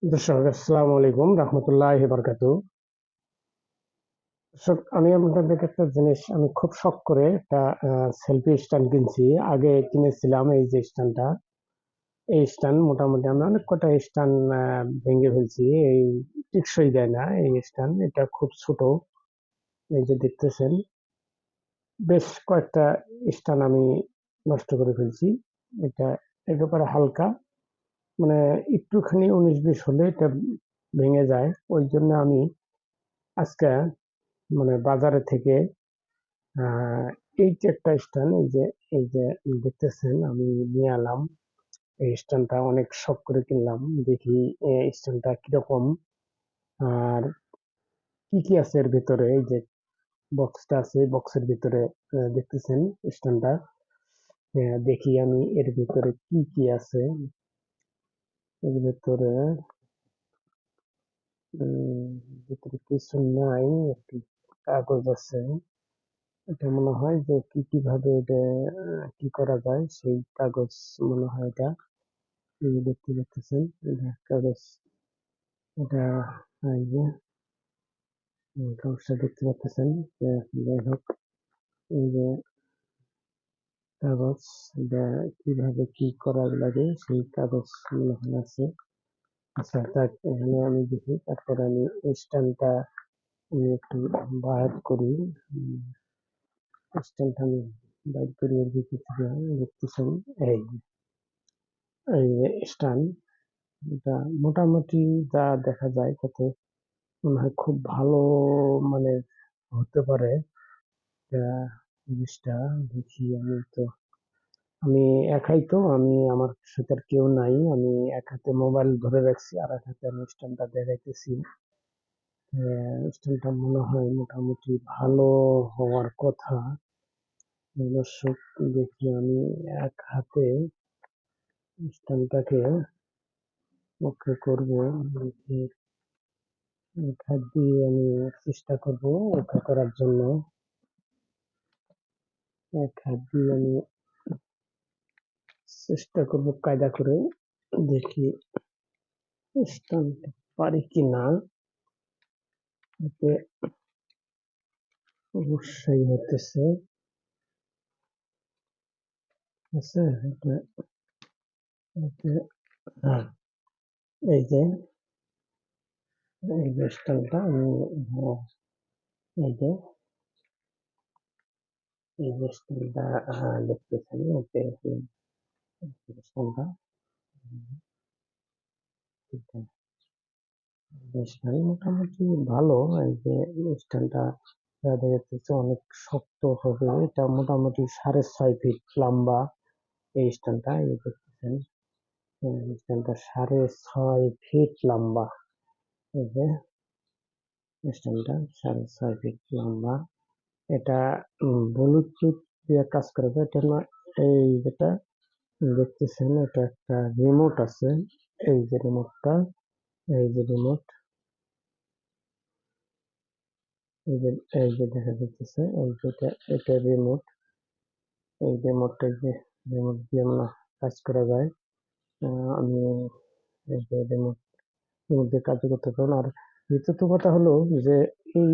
দর্শক আসসালামু আলাইকুম রহমতুল্লাহি বারাকাতুহু। দর্শক আমি আপনাদেরকে একটা জিনিস আমি খুব শখ করে একটা সেলফি স্ট্যান্ড কিনছি। আগে কিনেছিলাম এই যে স্ট্যান্ডটা, এই স্ট্যান্ড মোটামুটি আমি অনেক কটা স্ট্যান্ড ভেঙে ফেলছি। এই টেকসই দেয় না এই স্ট্যান্ড, এটা খুব ছোট। এই যে দেখতেছেন বেশ কয়েকটা স্ট্যান্ড আমি নষ্ট করে ফেলছি। এটা একেবারে হালকা, মানে একটুখানি 19-20 হলে এটা ভেঙে যায়। ওই জন্য আমি আজকে মানে বাজারে থেকে আহ এই যে একটা স্ট্যান্ড, এই যে দেখতেছেন আমি নিয়ে এলাম। এই স্ট্যান্ডটা অনেক শখ করে কিনলাম। দেখি এই স্ট্যান্ডটা কিরকম আর কি কি আছে এর ভিতরে। এই যে বক্সটা আছে, বক্সের ভিতরে দেখতেছেন স্ট্যান্ডটা। দেখি আমি এর ভিতরে কি কি আছে। এর ভিতরে উম, ভিতরে কিছু নাই, একটি কাগজ আছে। এটা মনে হয় যে কিভাবে এটা কি করা যায় সেই কাগজ মনে হয় এটা। এই যে দেখতে পাচ্ছেন এটা কাগজ, এটা এই যে কাগজটা দেখতে পাচ্ছেন। যাই হোক, এই যে কাগজ, এটা কিভাবে কি করা লাগে সেই কাগজ মনে হয় আছে। আচ্ছা, এখানে আমি দেখি, তারপরে আমি স্ট্যান্ডটা আমি একটু বাইর করি। স্ট্যান্ডটা আমি বাইর করি এর ভিতর থেকে। দেখতেছেন এই এই যে স্ট্যান্ড, এটা মোটামুটি যা দেখা যায় তাতে মনে হয় খুব ভালো মানের হতে পারে। জিনিসটা দেখি, আমি একাই তো, আমার সাথে আর কেউ নাই। আমি এক হাতে মোবাইল ধরে রাখছি, আর এক হাতে আমি স্ট্যান্ডটা দেখাইতেছি। স্ট্যান্ডটা মনে হয় মোটামুটি ভালো হওয়ার কথা। দর্শক, দেখি আমি এক হাতে স্ট্যান্ডটাকে ওকে করবো। দেখি এক হাত দিয়ে আমি চেষ্টা করবো ওকে করার জন্য। এক হাত দিয়ে আমি চেষ্টা করবো কায়দা করে, দেখি টানতে পারি কিনা। এতে অবশ্যই হতেছে, আছে এটা। এতে হ্যাঁ, এই যে স্টানটা আমি, হ্যাঁ, এই যে স্টানটা দেখতেছেন, এতে স্টানটা বেশ ভালো, মোটামুটি ভালো। এই যে স্টানটা দেখা যাচ্ছে অনেক শক্ত হবে। এটা মোটামুটি 6.5 ফিট লম্বা এই স্টানটা। এই দেখতেছেন স্ট্যান্ডটা 6.5 ফিট লম্বা। এই যে স্ট্যান্ডটা 6.5 ফিট লম্বা। এটা ব্লুটুথ দিয়ে কাজ করবে। এটা না, এই যেটা দেখতেছেন এটা একটা রিমোট আছে। এই যে রিমোটটা, এই যে রিমোট, এই যে এই যে দেখা যাচ্ছে এই যেটা, এটা রিমোট। এই রিমোটটা, যে রিমোট দিয়ে আমরা কাজ করা যায়। আমি এই যে রিমোট মধ্যে কাজ করতে পারেন। আর দ্বিতীয়ত কথা হলো যে এই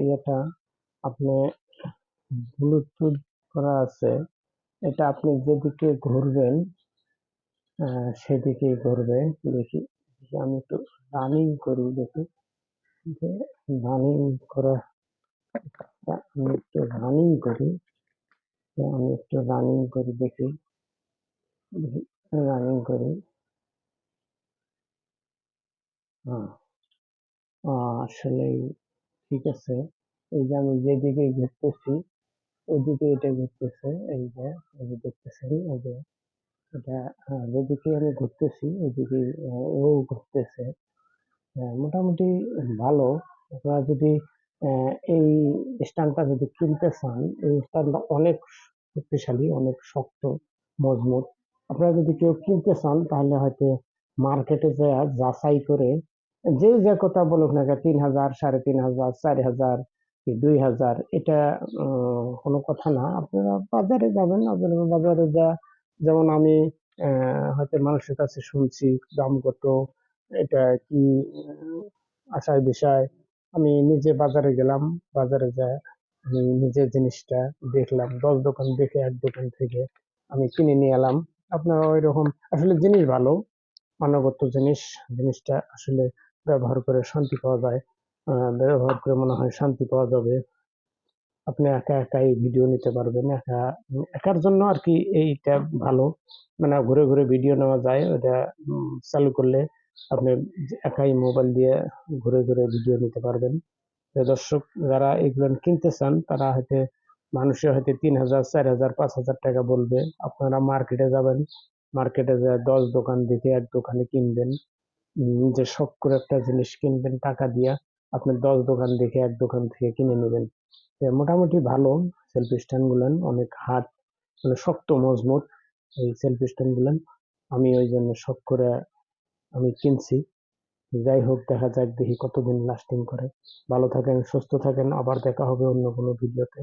ইয়েটা আপনি ব্লুটুথ করা আছে। এটা আপনি যেদিকে ঘুরবেন সেদিকেই ঘুরবে। দেখি, আমি একটু রানিং করি, দেখি যে রানিং করা, আমি একটু রানিং করি, আমি একটু রানিং করি দেখি, রানিং করি। হ্যাঁ, আসলেই ঠিক আছে। এই যে আমি যেদিকে ঘুরতেছি ওইদিকে এটা ঘুরতেছে। এই যে এই যে দেখতেছেন, এই যে এটা যেদিকে আমি ঘুরতেছি ওইদিকে ও ঘুরতেছে। মোটামুটি ভালো। আপনারা যদি এই স্ট্যান্ডটা যদি কিনতে চান, এই স্ট্যান্ডটা অনেক শক্তিশালী, অনেক শক্ত, মজবুত। আপনারা যদি কেউ কিনতে চান তাহলে হয়তো মার্কেটে যায় যাচাই করে, যে যে কথা বলুক না কেন, 3,000, 3,500, 4,000 কি 2,000, এটা কোনো কথা না। আপনারা বাজারে যাবেন, বাজারে যা, যেমন আমি হয়তো মানুষের কাছে শুনছি দাম কত, এটা কি আশার বিষয়। আমি নিজে বাজারে গেলাম, বাজারে যায় আমি নিজে জিনিসটা দেখলাম, 10 দোকান দেখে এক দোকান থেকে আমি কিনে নিয়ে এলাম। আপনারা ওই রকম আসলে জিনিস ভালো, মানবত জিনিস, জিনিসটা আসলে ব্যবহার করে শান্তি পাওয়া যায়। ব্যবহার করে মনে হয় শান্তি পাওয়া যাবে। আপনি একা একাই ভিডিও নিতে পারবেন, একার জন্য আর কি এইটা ভালো। মানে ঘুরে ঘুরে ভিডিও নেওয়া যায়, ওটা চালু করলে আপনি একাই মোবাইল দিয়ে ঘুরে ঘুরে ভিডিও নিতে পারবেন। তো দর্শক যারা এগুলো কিনতে চান তারা হয়তো মানুষে হয়তো 3,000, 4,000, 5,000 টাকা বলবে। আপনারা মার্কেটে যাবেন, মার্কেটে যায় 10 দোকান দেখে এক দোকানে কিনবেন। নিজে শখ করে একটা জিনিস কিনবেন টাকা দিয়া, আপনি 10 দোকান দেখে এক দোকান থেকে কিনে নেবেন। মোটামুটি ভালো সেলফি স্ট্যান্ড গুলান, অনেক হার্ড, মানে শক্ত মজবুত এই সেলফি স্ট্যান্ড গুলান। আমি ওই জন্য শখ করে আমি কিনছি। যাই হোক, দেখা যাক দেখি কতদিন লাস্টিং করে। ভালো থাকেন, সুস্থ থাকেন, আবার দেখা হবে অন্য কোনো ভিডিওতে।